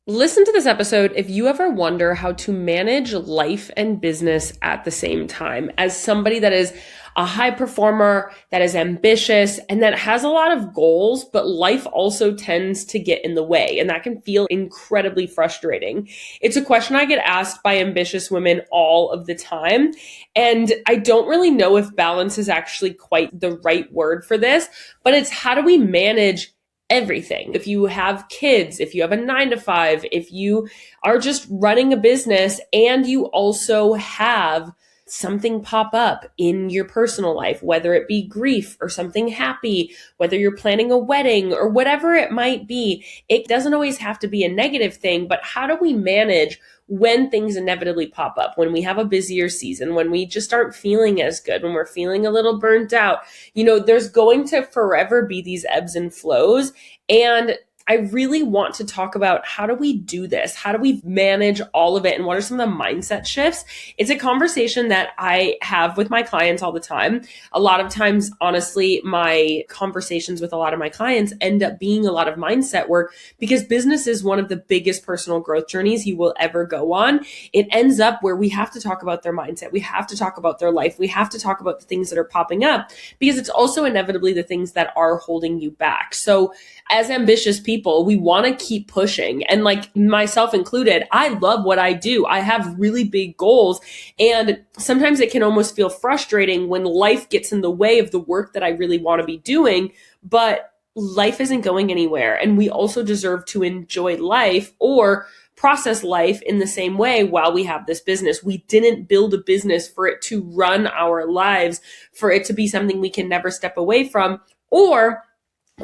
Listen to this episode if you ever wonder how to manage life and business at the same time. As somebody that is a high performer, that is ambitious, and that has a lot of goals, but life also tends to get in the way, and that can feel incredibly frustrating. It's a question I get asked by ambitious women all of the time, and I don't really know if balance is actually quite the right word for this, but it's how do we manage everything? If you have kids, if you have a 9 to 5, if you are just running a business and you also have something pop up in your personal life, whether it be grief or something happy, whether you're planning a wedding or whatever it might be, it doesn't always have to be a negative thing, but how do we manage when things inevitably pop up, when we have a busier season, when we just aren't feeling as good, when we're feeling a little burnt out? There's going to forever be these ebbs and flows. And I really want to talk about how do we do this? How do we manage all of it? And what are some of the mindset shifts? It's a conversation that I have with my clients all the time. A lot of times, honestly, my conversations with a lot of my clients end up being a lot of mindset work because business is one of the biggest personal growth journeys you will ever go on. It ends up where we have to talk about their mindset. We have to talk about their life. We have to talk about the things that are popping up because it's also inevitably the things that are holding you back. So as ambitious people, we want to keep pushing. And like myself included, I love what I do. I have really big goals. And sometimes it can almost feel frustrating when life gets in the way of the work that I really want to be doing. But life isn't going anywhere. And we also deserve to enjoy life or process life in the same way while we have this business. We didn't build a business for it to run our lives, for it to be something we can never step away from, or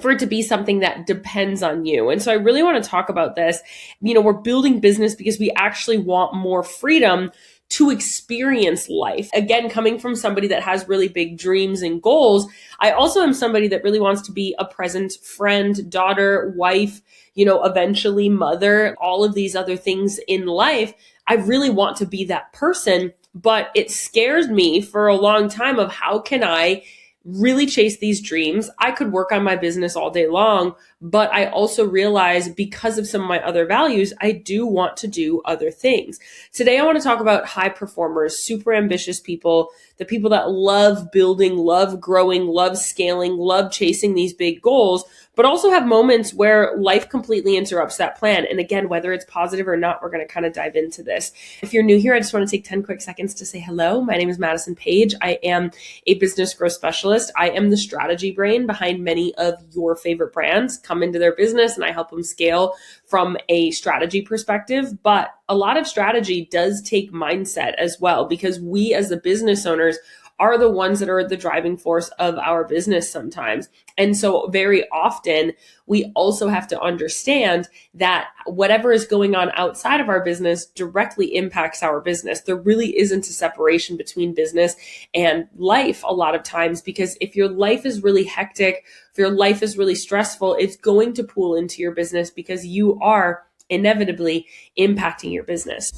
for it to be something that depends on you. And so I really want to talk about this. We're building business because we actually want more freedom to experience life. Again, coming from somebody that has really big dreams and goals, I also am somebody that really wants to be a present friend, daughter, wife, eventually mother, all of these other things in life. I really want to be that person, but it scares me for a long time of how can I really chase these dreams. I could work on my business all day long, but I also realize because of some of my other values, I do want to do other things. Today, I want to talk about high performers, super ambitious people, the people that love building, love growing, love scaling, love chasing these big goals, but also have moments where life completely interrupts that plan. And again, whether it's positive or not, we're going to kind of dive into this. If you're new here, I just want to take 10 quick seconds to say hello. My name is Madison Page. I am a business growth specialist. I am the strategy brain behind many of your favorite brands come into their business, and I help them scale from a strategy perspective. But a lot of strategy does take mindset as well, because we as the business owners are the ones that are the driving force of our business sometimes. And so very often we also have to understand that whatever is going on outside of our business directly impacts our business. There really isn't a separation between business and life a lot of times, because if your life is really hectic, if your life is really stressful, it's going to pool into your business because you are inevitably impacting your business.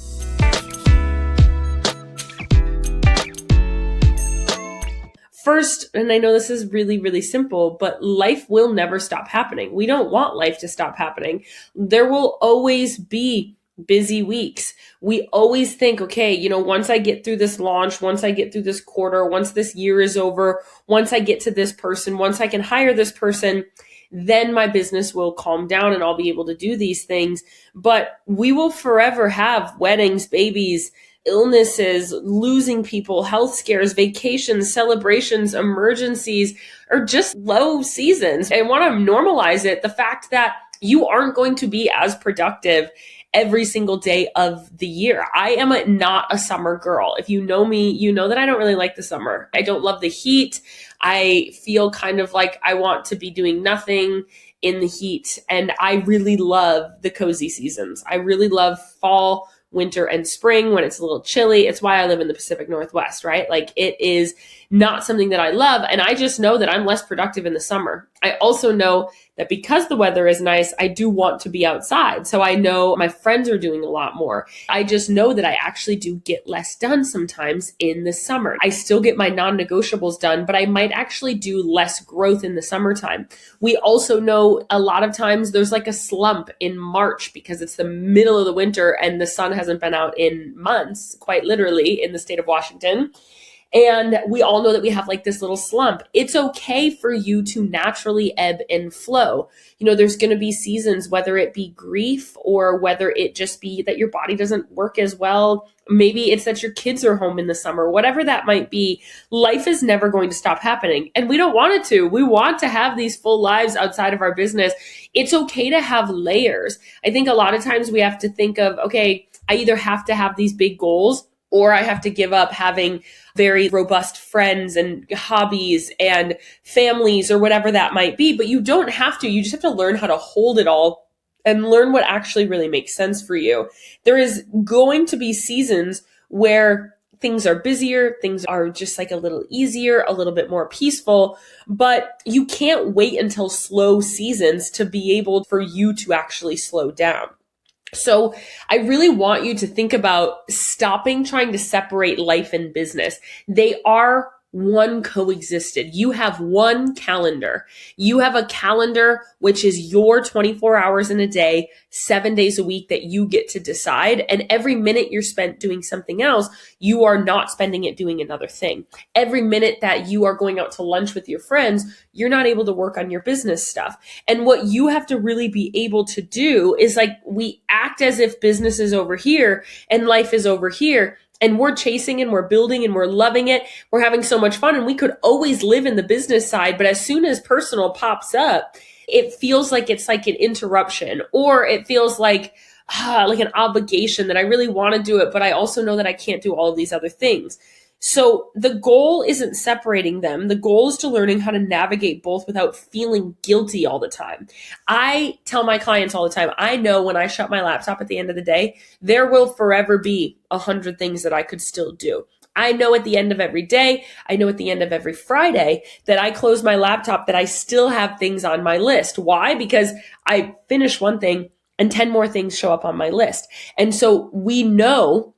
First, and I know this is really, really simple, but life will never stop happening. We don't want life to stop happening. There will always be busy weeks. We always think, okay, once I get through this launch, once I get through this quarter, once this year is over, once I get to this person, once I can hire this person, then my business will calm down and I'll be able to do these things. But we will forever have weddings, babies, illnesses, losing people, health scares, vacations, celebrations, emergencies, or just low seasons. I want to normalize it. The fact that you aren't going to be as productive every single day of the year. I am not a summer girl. If you know me, you know that I don't really like the summer. I don't love the heat. I feel kind of like I want to be doing nothing in the heat. And I really love the cozy seasons. I really love fall, winter, and spring when it's a little chilly. It's why I live in the Pacific Northwest, right? Like it is not something that I love. And I just know that I'm less productive in the summer. I also know that because the weather is nice, I do want to be outside. So I know my friends are doing a lot more. I just know that I actually do get less done sometimes in the summer. I still get my non-negotiables done, but I might actually do less growth in the summertime. We also know a lot of times there's like a slump in March because it's the middle of the winter and the sun hasn't been out in months, quite literally, in the state of Washington. And we all know that we have like this little slump. It's okay for you to naturally ebb and flow. There's going to be seasons, whether it be grief or whether it just be that your body doesn't work as well. Maybe it's that your kids are home in the summer, whatever that might be. Life is never going to stop happening. And we don't want it to. We want to have these full lives outside of our business. It's okay to have layers. I think a lot of times we have to think of, okay, I either have to have these big goals or I have to give up having very robust friends and hobbies and families or whatever that might be. But you don't have to. You just have to learn how to hold it all and learn what actually really makes sense for you. There is going to be seasons where things are busier, things are just like a little easier, a little bit more peaceful, but you can't wait until slow seasons to be able for you to actually slow down. So I really want you to think about stopping trying to separate life and business. They are one coexisted. You have one calendar. You have a calendar, which is your 24 hours in a day, 7 days a week that you get to decide. And every minute you're spent doing something else, you are not spending it doing another thing. Every minute that you are going out to lunch with your friends, you're not able to work on your business stuff. And what you have to really be able to do is like, we act as if business is over here and life is over here. And we're chasing and we're building and we're loving it. We're having so much fun and we could always live in the business side. But as soon as personal pops up, it feels like it's like an interruption, or it feels like an obligation that I really want to do it, but I also know that I can't do all of these other things. So the goal isn't separating them. The goal is to learning how to navigate both without feeling guilty all the time. I tell my clients all the time, I know when I shut my laptop at the end of the day, there will forever be 100 things that I could still do. I know at the end of every day, I know at the end of every Friday that I close my laptop that I still have things on my list. Why? Because I finish one thing and 10 more things show up on my list. And so we know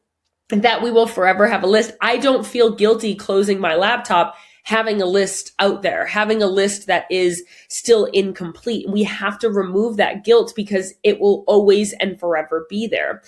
that we will forever have a list. I don't feel guilty closing my laptop, having a list out there, having a list that is still incomplete. We have to remove that guilt because it will always and forever be there.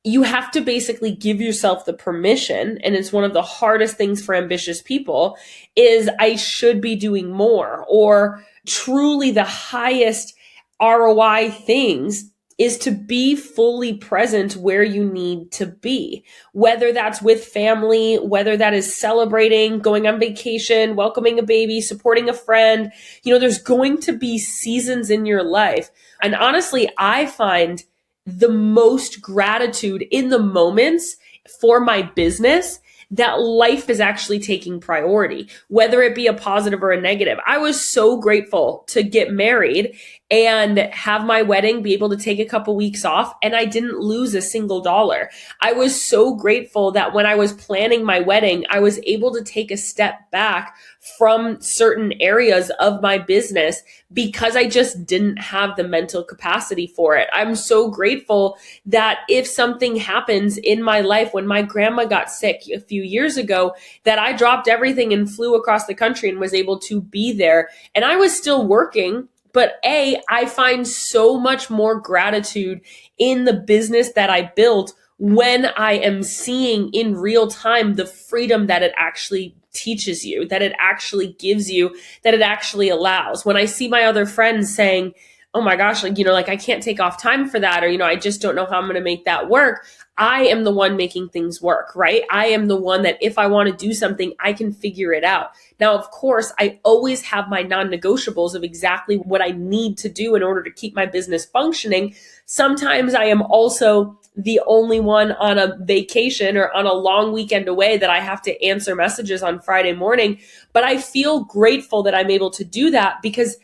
You have to basically give yourself the permission, and it's one of the hardest things for ambitious people, is I should be doing more, or truly the highest ROI things is to be fully present where you need to be, whether that's with family, whether that is celebrating, going on vacation, welcoming a baby, supporting a friend. There's going to be seasons in your life. And honestly, I find the most gratitude in the moments for my business that life is actually taking priority, whether it be a positive or a negative. I was so grateful to get married and have my wedding, be able to take a couple weeks off, and I didn't lose a single dollar. I was so grateful that when I was planning my wedding, I was able to take a step back from certain areas of my business because I just didn't have the mental capacity for it. I'm so grateful that if something happens in my life, when my grandma got sick a few years ago, that I dropped everything and flew across the country and was able to be there. And I was still working, but I find so much more gratitude in the business that I built when I am seeing in real time the freedom that it actually teaches you, that it actually gives you, that it actually allows. When I see my other friends saying, oh my gosh, I can't take off time for that, or, I just don't know how I'm going to make that work. I am the one making things work, right? I am the one that if I want to do something, I can figure it out. Now, of course, I always have my non-negotiables of exactly what I need to do in order to keep my business functioning. Sometimes I am also the only one on a vacation or on a long weekend away that I have to answer messages on Friday morning. But I feel grateful that I'm able to do that because,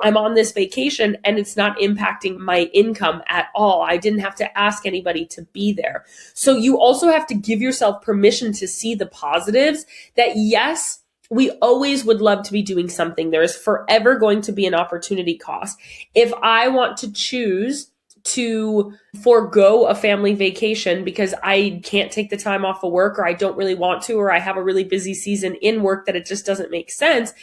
I'm on this vacation and it's not impacting my income at all. I didn't have to ask anybody to be there. So you also have to give yourself permission to see the positives that, yes, we always would love to be doing something. There is forever going to be an opportunity cost. If I want to choose to forego a family vacation because I can't take the time off of work, or I don't really want to, or I have a really busy season in work that it just doesn't make sense,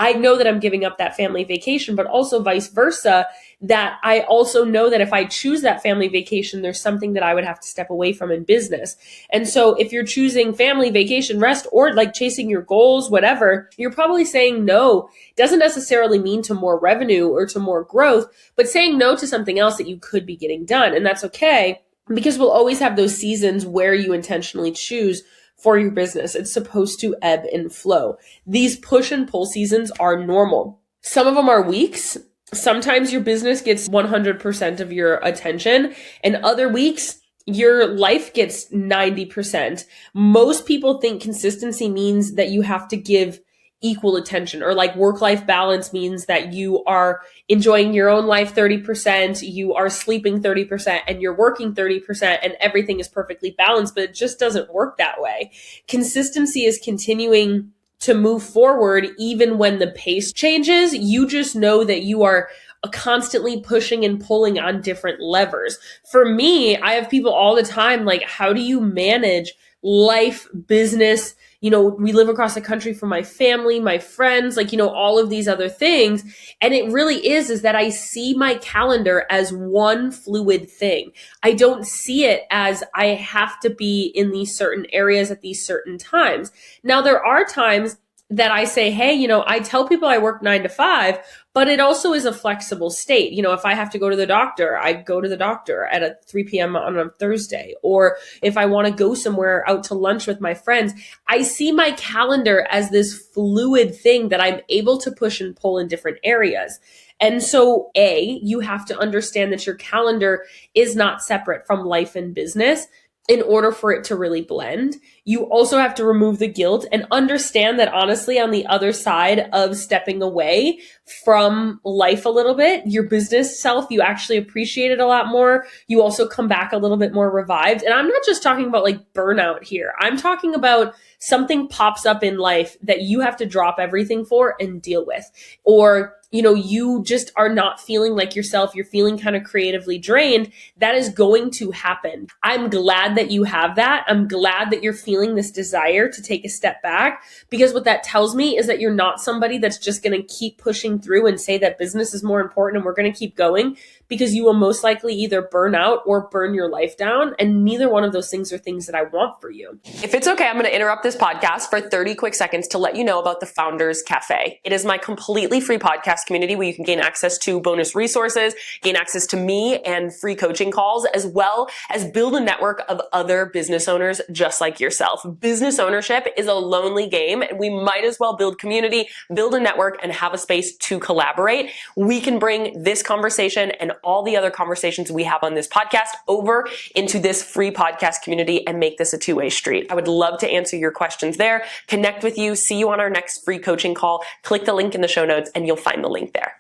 I know that I'm giving up that family vacation, but also vice versa, that I also know that if I choose that family vacation, there's something that I would have to step away from in business. And so if you're choosing family, vacation, rest, or like chasing your goals, whatever, you're probably saying no. Doesn't necessarily mean to more revenue or to more growth, but saying no to something else that you could be getting done. And that's okay, because we'll always have those seasons where you intentionally choose for your business. It's supposed to ebb and flow. These push and pull seasons are normal. Some of them are weeks. Sometimes your business gets 100% of your attention, and other weeks, your life gets 90%. Most people think consistency means that you have to give equal attention, or like work-life balance means that you are enjoying your own life 30%, you are sleeping 30%, and you're working 30%, and everything is perfectly balanced, but it just doesn't work that way. Consistency is continuing to move forward even when the pace changes. You just know that you are constantly pushing and pulling on different levers. For me, I have people all the time like, how do you manage life, business? We live across the country from my family, my friends, all of these other things. And it really is that I see my calendar as one fluid thing. I don't see it as I have to be in these certain areas at these certain times. Now, there are times that I say, hey, I tell people I work 9 to 5, but it also is a flexible state. If I have to go to the doctor, I go to the doctor at 3 p.m. on a Thursday. Or if I want to go somewhere out to lunch with my friends, I see my calendar as this fluid thing that I'm able to push and pull in different areas. And so, you have to understand that your calendar is not separate from life and business in order for it to really blend. You also have to remove the guilt and understand that honestly, on the other side of stepping away from life a little bit, your business self, you actually appreciate it a lot more. You also come back a little bit more revived. And I'm not just talking about like burnout here. I'm talking about something pops up in life that you have to drop everything for and deal with. Or you just are not feeling like yourself. You're feeling kind of creatively drained. That is going to happen. I'm glad that you have that. I'm glad that you're feeling this desire to take a step back, because what that tells me is that you're not somebody that's just going to keep pushing through and say that business is more important and we're going to keep going, because you will most likely either burn out or burn your life down. And neither one of those things are things that I want for you. If it's okay, I'm going to interrupt this podcast for 30 quick seconds to let you know about the Founders Cafe. It is my completely free podcast community where you can gain access to bonus resources, gain access to me and free coaching calls, as well as build a network of other business owners just like yourself. Business ownership is a lonely game, and we might as well build community, build a network, and have a space to collaborate. We can bring this conversation and all the other conversations we have on this podcast over into this free podcast community and make this a two-way street. I would love to answer your questions there, connect with you, see you on our next free coaching call. Click the link in the show notes and you'll find the link there.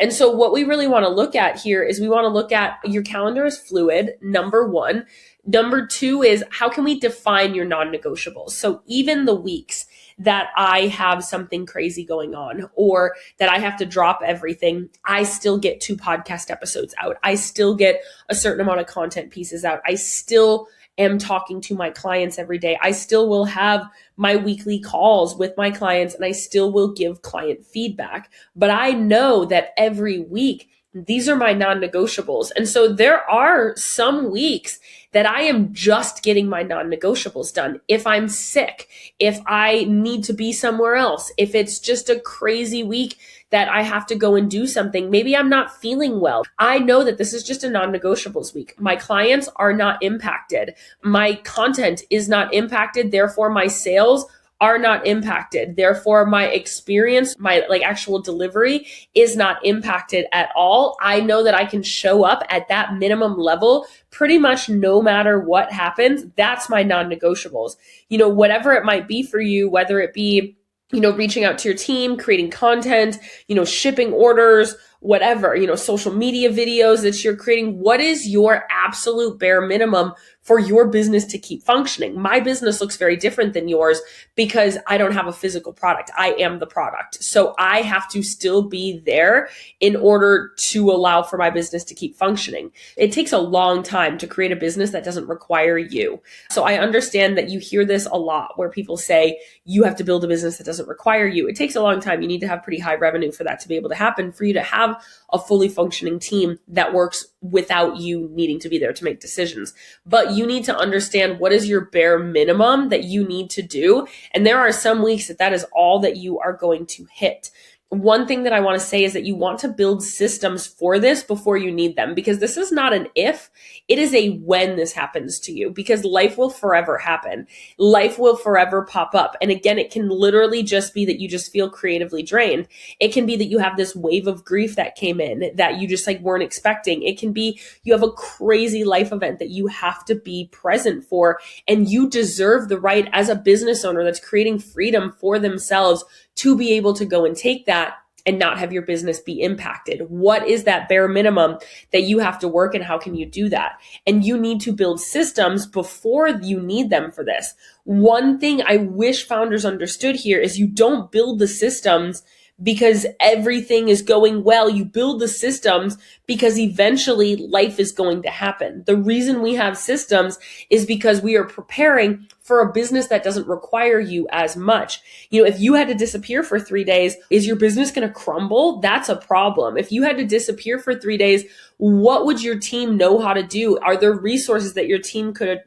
And so what we really want to look at here is we want to look at your calendar is fluid, number one. Number two is how can we define your non-negotiables? So even the weeks that I have something crazy going on or that I have to drop everything, I still get 2 podcast episodes out. I still get a certain amount of content pieces out. I still am talking to my clients every day. I still will have my weekly calls with my clients and I still will give client feedback. But I know that every week, these are my non-negotiables. And so there are some weeks that I am just getting my non-negotiables done. If I'm sick, if I need to be somewhere else, if it's just a crazy week that I have to go and do something, maybe I'm not feeling well. I know that this is just a non-negotiables week. My clients are not impacted. My content is not impacted. Therefore, my sales are not impacted. Therefore, my experience, my actual delivery is not impacted at all. I know that I can show up at that minimum level pretty much no matter what happens. That's my non-negotiables. Whatever it might be for you, whether it be reaching out to your team, creating content, shipping orders, whatever, social media videos that you're creating. What is your absolute bare minimum for your business to keep functioning? My business looks very different than yours because I don't have a physical product. I am the product. So I have to still be there in order to allow for my business to keep functioning. It takes a long time to create a business that doesn't require you. So I understand that you hear this a lot where people say you have to build a business that doesn't require you. It takes a long time. You need to have pretty high revenue for that to be able to happen, for you to have a fully functioning team that works without you needing to be there to make decisions. But you need to understand what is your bare minimum that you need to do. And there are some weeks that is all that you are going to hit. One thing that I want to say is that you want to build systems for this before you need them, because this is not an if, it is a when this happens to you, because life will forever happen. Life will forever pop up. And again, it can literally just be that you just feel creatively drained. It can be that you have this wave of grief that came in that you just weren't expecting. It can be you have a crazy life event that you have to be present for, and you deserve the right as a business owner that's creating freedom for themselves to be able to go and take that and not have your business be impacted. What is that bare minimum that you have to work, and how can you do that? And you need to build systems before you need them for this. One thing I wish founders understood here is you don't build the systems because everything is going well. You build the systems because eventually life is going to happen. The reason we have systems is because we are preparing for a business that doesn't require you as much. If you had to disappear for 3 days, is your business going to crumble? That's a problem. If you had to disappear for 3 days, what would your team know how to do? Are there resources that your team could,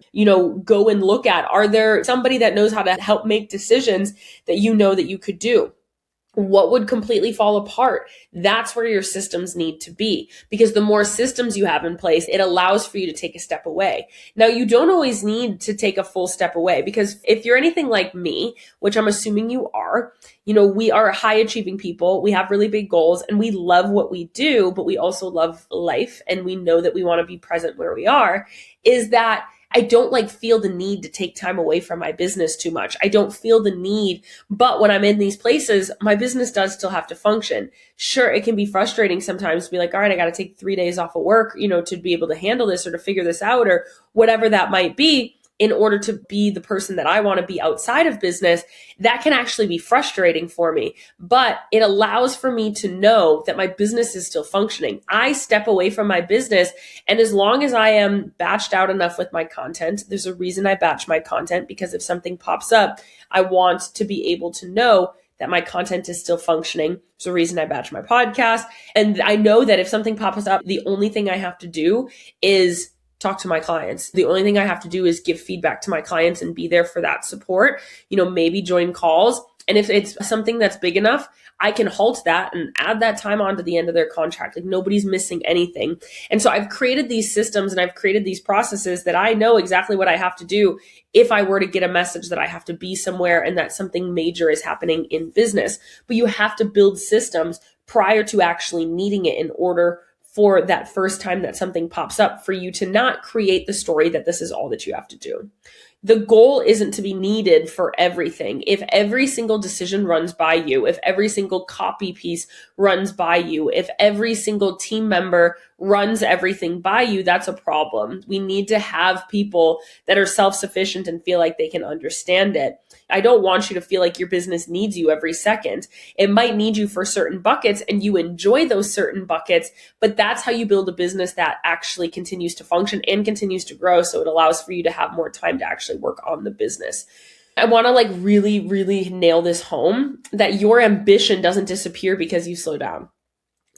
go and look at? Are there somebody that knows how to help make decisions that that you could do? What would completely fall apart? That's where your systems need to be, because the more systems you have in place, it allows for you to take a step away. Now, you don't always need to take a full step away, because if you're anything like me, which I'm assuming you are, we are high achieving people. We have really big goals and we love what we do, but we also love life. And we know that we want to be present where we are. Is that I don't feel the need to take time away from my business too much. I don't feel the need, but when I'm in these places, my business does still have to function. Sure, it can be frustrating sometimes to be like, all right, I got to take 3 days off of work, to be able to handle this or to figure this out or whatever that might be, in order to be the person that I want to be outside of business. That can actually be frustrating for me, but it allows for me to know that my business is still functioning. I step away from my business, and as long as I am batched out enough with my content, there's a reason I batch my content, because if something pops up, I want to be able to know that my content is still functioning. There's a reason I batch my podcast. And I know that if something pops up, the only thing I have to do is talk to my clients. The only thing I have to do is give feedback to my clients and be there for that support, maybe join calls. And if it's something that's big enough, I can halt that and add that time on to the end of their contract. Nobody's missing anything. And so I've created these systems and I've created these processes that I know exactly what I have to do if I were to get a message that I have to be somewhere and that something major is happening in business. But you have to build systems prior to actually needing it in order for that first time that something pops up, for you to not create the story that this is all that you have to do. The goal isn't to be needed for everything. If every single decision runs by you, if every single copy piece runs by you, if every single team member runs everything by you, that's a problem. We need to have people that are self-sufficient and feel like they can understand it. I don't want you to feel like your business needs you every second. It might need you for certain buckets and you enjoy those certain buckets, but that's how you build a business that actually continues to function and continues to grow. So it allows for you to have more time to actually work on the business. I want to really, really nail this home, that your ambition doesn't disappear because you slow down.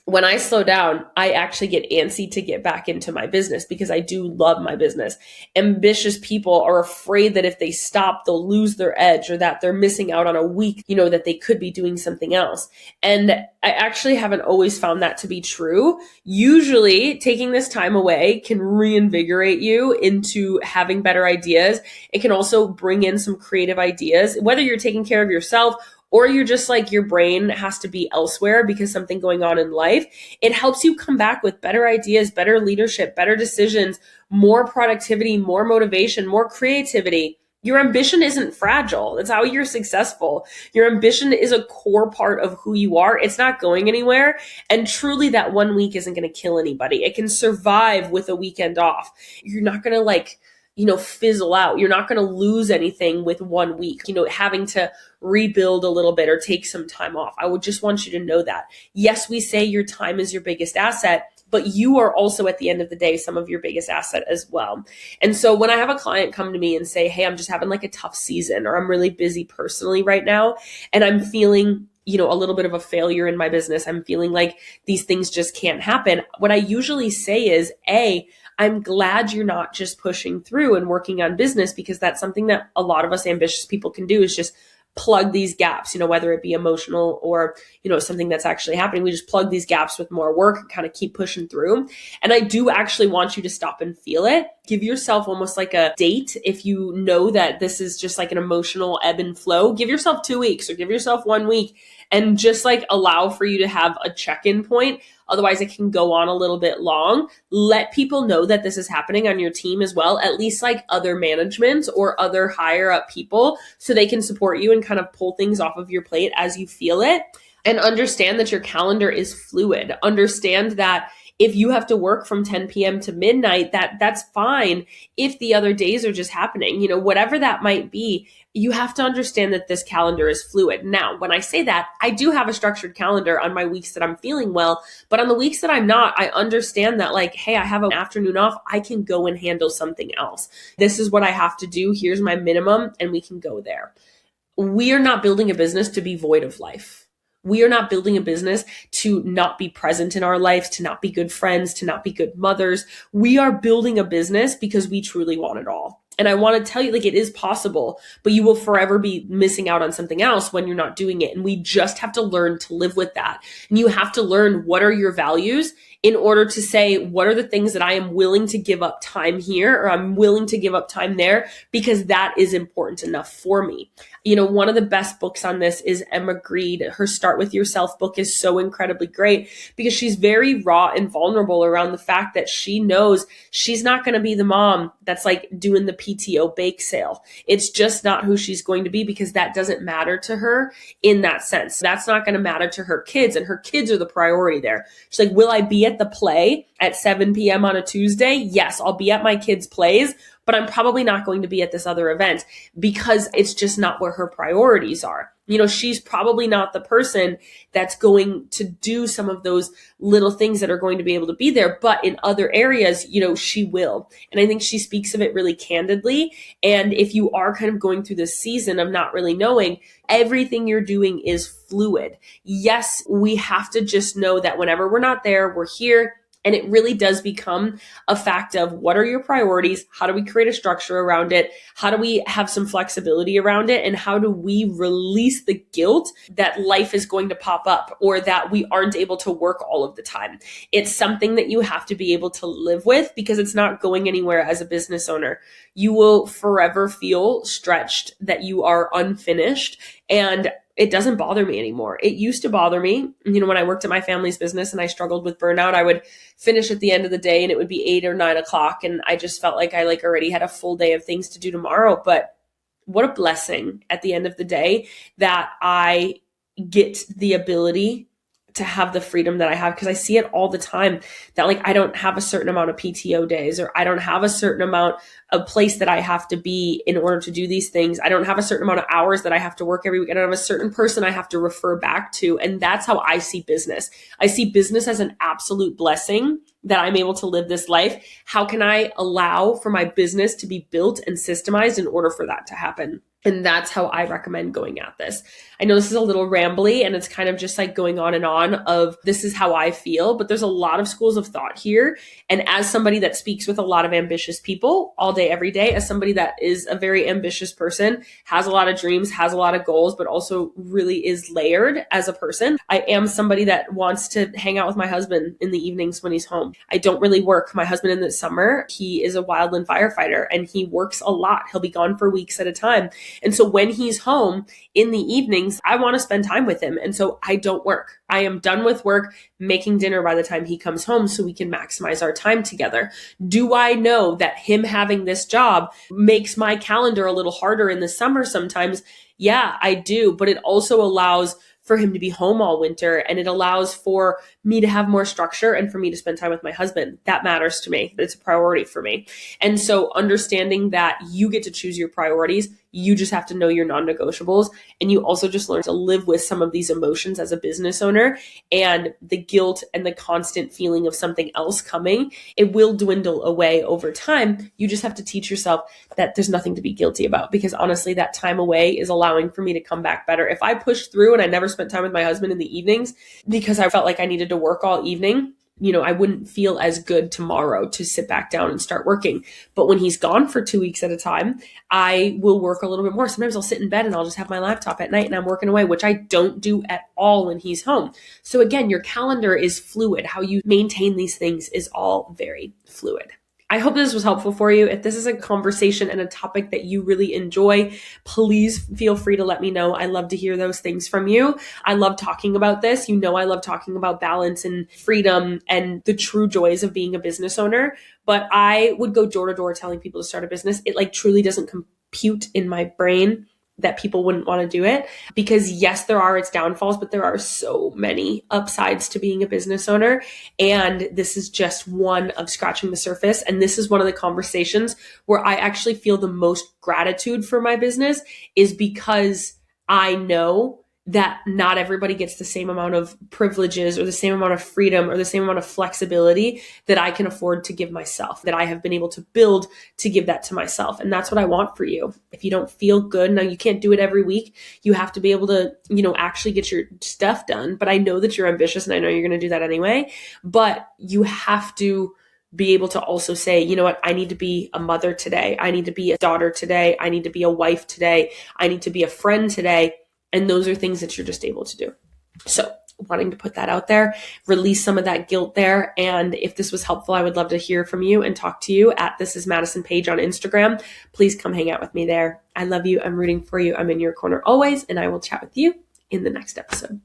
When I slow down, I actually get antsy to get back into my business because I do love my business. Ambitious people are afraid that if they stop, they'll lose their edge, or that they're missing out on a week, that they could be doing something else. And I actually haven't always found that to be true. Usually taking this time away can reinvigorate you into having better ideas. It can also bring in some creative ideas, whether you're taking care of yourself or you're just your brain has to be elsewhere because something going on in life. It helps you come back with better ideas, better leadership, better decisions, more productivity, more motivation, more creativity. Your ambition isn't fragile. That's how you're successful. Your ambition is a core part of who you are. It's not going anywhere. And truly, that 1 week isn't going to kill anybody. It can survive with a weekend off. You're not going to fizzle out. You're not going to lose anything with 1 week, having to rebuild a little bit or take some time off. I would just want you to know that. Yes, we say your time is your biggest asset, but you are also at the end of the day some of your biggest asset as well. And so when I have a client come to me and say, hey, I'm just having like a tough season, or I'm really busy personally right now, and I'm feeling a little bit of a failure in my business, I'm feeling like these things just can't happen. What I usually say is, I'm glad you're not just pushing through and working on business, because that's something that a lot of us ambitious people can do, is just plug these gaps, whether it be emotional or, something that's actually happening. We just plug these gaps with more work and kind of keep pushing through. And I do actually want you to stop and feel it. Give yourself almost like a date. If you know that this is just like an emotional ebb and flow, give yourself 2 weeks or give yourself 1 week, and just like allow for you to have a check-in point. Otherwise, it can go on a little bit long. Let people know that this is happening on your team as well, at least like other management or other higher up people, so they can support you and kind of pull things off of your plate as you feel it. And understand that your calendar is fluid. Understand that if you have to work from 10 p.m. to midnight, that's fine if the other days are just happening, whatever that might be. You have to understand that this calendar is fluid. Now, when I say that, I do have a structured calendar on my weeks that I'm feeling well, but on the weeks that I'm not, I understand that hey, I have an afternoon off. I can go and handle something else. This is what I have to do. Here's my minimum, and we can go there. We are not building a business to be void of life. We are not building a business to not be present in our lives, to not be good friends, to not be good mothers. We are building a business because we truly want it all. And I want to tell you, it is possible, but you will forever be missing out on something else when you're not doing it. And we just have to learn to live with that. And you have to learn what are your values in order to say, what are the things that I am willing to give up time here, or I'm willing to give up time there, because that is important enough for me. One of the best books on this is Emma Grede. Her Start With Yourself book is so incredibly great, because she's very raw and vulnerable around the fact that she knows she's not going to be the mom that's like doing the PTO bake sale. It's just not who she's going to be, because that doesn't matter to her in that sense. That's not going to matter to her kids, and her kids are the priority there. She's like, will I be at the play at 7 p.m. on a Tuesday? Yes, I'll be at my kids' plays, but I'm probably not going to be at this other event, because it's just not where her priorities are. She's probably not the person that's going to do some of those little things that are going to be able to be there, but in other areas, she will. And I think she speaks of it really candidly. And if you are kind of going through this season of not really knowing, everything you're doing is fluid. Yes, we have to just know that whenever we're not there, we're here. And it really does become a fact of, what are your priorities? How do we create a structure around it? How do we have some flexibility around it? And how do we release the guilt that life is going to pop up, or that we aren't able to work all of the time? It's something that you have to be able to live with, because it's not going anywhere as a business owner. You will forever feel stretched, that you are unfinished, and it doesn't bother me anymore. It used to bother me. When I worked at my family's business and I struggled with burnout, I would finish at the end of the day and it would be 8 or 9 o'clock. And I just felt like I already had a full day of things to do tomorrow. But what a blessing at the end of the day that I get the ability to have the freedom that I have, because I see it all the time that I don't have a certain amount of PTO days, or I don't have a certain amount of place that I have to be in order to do these things. I don't have a certain amount of hours that I have to work every week. I don't have a certain person I have to refer back to. And that's how I see business. I see business as an absolute blessing that I'm able to live this life. How can I allow for my business to be built and systemized in order for that to happen? And that's how I recommend going at this. I know this is a little rambly, and it's kind of just going on and on of, this is how I feel, but there's a lot of schools of thought here. And as somebody that speaks with a lot of ambitious people all day, every day, as somebody that is a very ambitious person, has a lot of dreams, has a lot of goals, but also really is layered as a person, I am somebody that wants to hang out with my husband in the evenings when he's home. I don't really work. My husband in the summer, he is a wildland firefighter and he works a lot. He'll be gone for weeks at a time. And so when he's home in the evenings, I want to spend time with him. And so I don't work. I am done with work, making dinner by the time he comes home so we can maximize our time together. Do I know that him having this job makes my calendar a little harder in the summer sometimes? Yeah, I do. But it also allows for him to be home all winter, and it allows for me to have more structure and for me to spend time with my husband. That matters to me. It's a priority for me. And so understanding that you get to choose your priorities, you just have to know your non-negotiables. And you also just learn to live with some of these emotions as a business owner, and the guilt and the constant feeling of something else coming, it will dwindle away over time. You just have to teach yourself that there's nothing to be guilty about, because honestly, that time away is allowing for me to come back better. If I pushed through and I never spent time with my husband in the evenings because I felt like I needed to work all evening, I wouldn't feel as good tomorrow to sit back down and start working. But when he's gone for 2 weeks at a time, I will work a little bit more. Sometimes I'll sit in bed and I'll just have my laptop at night and I'm working away, which I don't do at all when he's home. So again, your calendar is fluid. How you maintain these things is all very fluid. I hope this was helpful for you. If this is a conversation and a topic that you really enjoy, please feel free to let me know. I love to hear those things from you. I love talking about this. I love talking about balance and freedom and the true joys of being a business owner. But I would go door to door telling people to start a business. It truly doesn't compute in my brain that people wouldn't want to do it, because yes, there are its downfalls, but there are so many upsides to being a business owner. And this is just one of scratching the surface. And this is one of the conversations where I actually feel the most gratitude for my business, is because I know that not everybody gets the same amount of privileges or the same amount of freedom or the same amount of flexibility that I can afford to give myself, that I have been able to build to give that to myself. And that's what I want for you. If you don't feel good, now you can't do it every week. You have to be able to, actually get your stuff done. But I know that you're ambitious and I know you're going to do that anyway. But you have to be able to also say, you know what, I need to be a mother today. I need to be a daughter today. I need to be a wife today. I need to be a friend today. And those are things that you're just able to do. So wanting to put that out there, release some of that guilt there. And if this was helpful, I would love to hear from you and talk to you at This Is Madison page on Instagram. Please come hang out with me there. I love you. I'm rooting for you. I'm in your corner always. And I will chat with you in the next episode.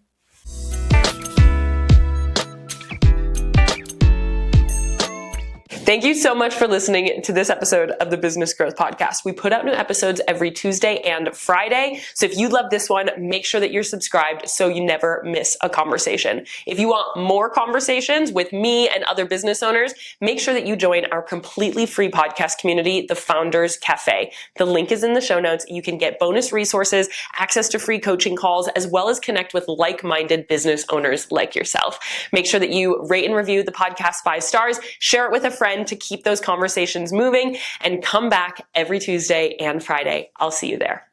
Thank you so much for listening to this episode of the Business Growth Podcast. We put out new episodes every Tuesday and Friday. So if you love this one, make sure that you're subscribed so you never miss a conversation. If you want more conversations with me and other business owners, make sure that you join our completely free podcast community, the Founders Cafe. The link is in the show notes. You can get bonus resources, access to free coaching calls, as well as connect with like-minded business owners like yourself. Make sure that you rate and review the podcast 5 stars, share it with a friend to keep those conversations moving, and come back every Tuesday and Friday. I'll see you there.